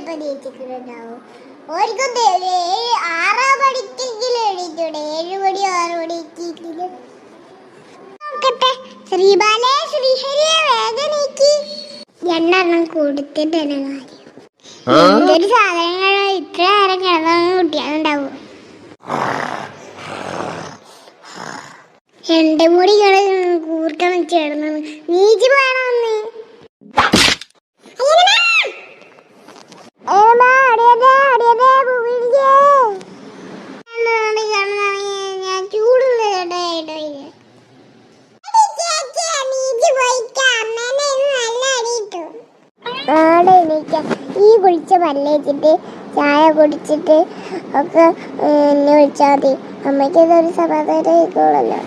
ചിലപ്പോ ജയിച്ചിട്ടുണ്ടാവും. ഓർക്കും 6 മണിക്കെങ്കിലും എണീറ്റൂടെ? 7 മണി 6 മണിക്കെങ്കിലും നോക്കട്ടെ. ശ്രീബാലെ ശ്രീഹരിയെ വേഗം നീക്കി. 2 എണ്ണം കൊടുത്തിട്ട് തന്നെ കാര്യം. എന്തൊരു സാധനങ്ങളോ ഇത്ര നേരം കിടന്നു കുട്ടികളുണ്ടാവും. എന്റെ മുടി കൂർക്കം വെച്ച് കിടന്നു. നീച്ച് വേണമെന്ന് ഈ കുളിച്ച പല്ലേച്ചിട്ട് ചായ കുടിച്ചിട്ട് ഒക്കെ എന്നെ വിളിച്ചാൽ മതി. അമ്മയ്ക്ക് ഇതൊരു സമാധാനം ആയിക്കോളല്ലോ.